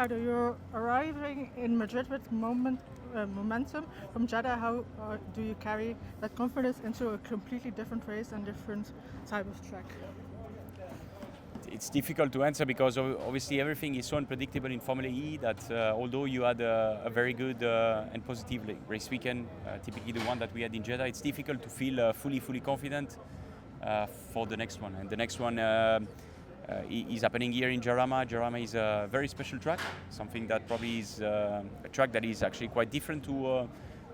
Edo, you're arriving in Madrid with momentum from Jeddah. How do you carry that confidence into a completely different race and different type of track? It's difficult to answer because obviously everything is so unpredictable in Formula E that although you had a very good and positive race weekend, typically the one that we had in Jeddah, it's difficult to feel fully confident for the next one. And the next one is happening here in Jarama. Jarama is a very special track, something that probably is a track that is actually quite different to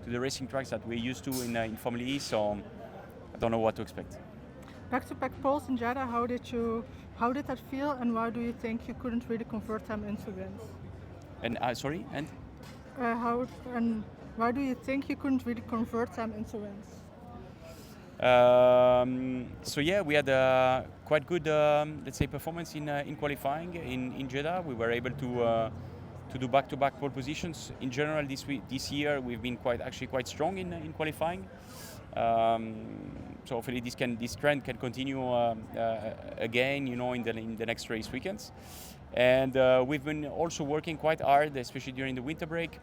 the racing tracks that we're used to in Formula E, so I don't know what to expect. Back-to-back poles in Jeddah, how did that feel, and why do you think you couldn't really convert them into wins? And Why do you think you couldn't really convert them into wins? So yeah, we had a quite good, let's say, performance in qualifying in Jeddah. We were able to do back-to-back pole positions. In general, this year we've been quite strong in qualifying. So hopefully this trend can continue again, in the next race weekends. And we've been also working quite hard, especially during the winter break,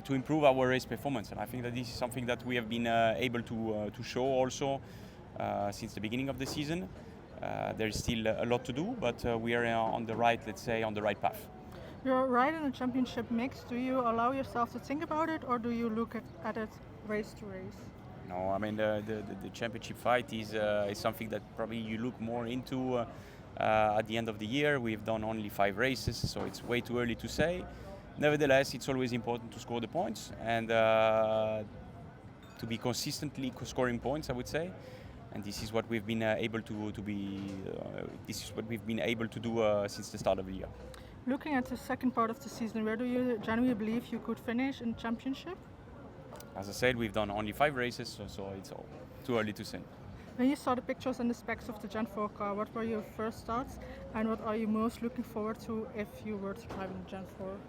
to improve our race performance. And I think that this is something that we have been able to show also since the beginning of the season. There is still a lot to do, but we are on the right path. You're right in a championship mix. Do you allow yourself to think about it, or do you look at it race to race? No, I mean the championship fight is something that probably you look more into at the end of the year. We've done only 5 races, so it's way too early to say. Nevertheless, it's always important to score the points and to be consistently scoring points, I would say. And this is what we've been able to this is what we've been able to do since the start of the year. Looking at the second part of the season, where do you genuinely believe you could finish in the championship? As I said, we've done only 5 races, so it's all too early to say. When you saw the pictures and the specs of the Gen 4 car, what were your first thoughts, and what are you most looking forward to if you were to drive in the Gen 4?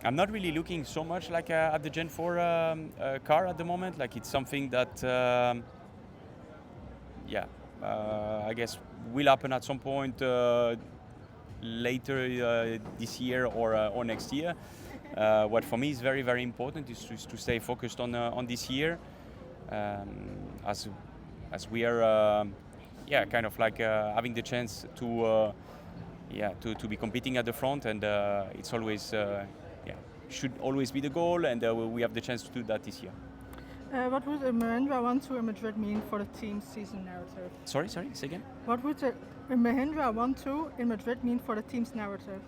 I'm not really looking so much at the Gen 4 car at the moment. Like, it's something that, I guess will happen at some point later this year or next year. What for me is very, very important is to stay focused on this year, as we are kind of having the chance to be competing at the front, and it's always should always be the goal, and we have the chance to do that this year. What would a Mahindra 1-2 in Madrid mean for the team's season narrative? Sorry, say again? What would a Mahindra 1-2 in Madrid mean for the team's narrative?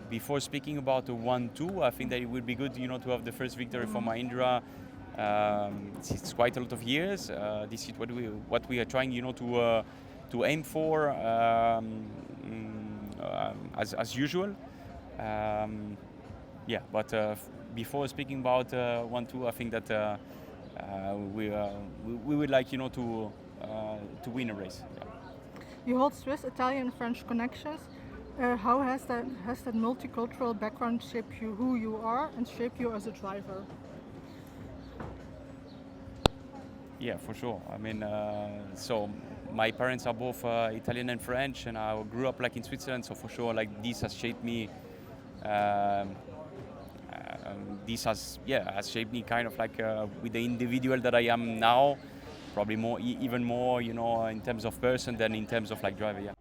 Before speaking about a 1-2, I think that it would be good, to have the first victory for Mahindra. It's quite a lot of years. This is what we are trying, to aim for as usual. But before speaking about 1-2, I think that we would like, to win a race. Yeah. You hold Swiss, Italian, and French connections. How has that multicultural background shaped you, who you are, and shaped you as a driver? Yeah, for sure. I mean, so my parents are both Italian and French, and I grew up in Switzerland. So for sure, this has shaped me. This has shaped me kind of with the individual that I am now. Probably even more, in terms of person than in terms of driver. Yeah.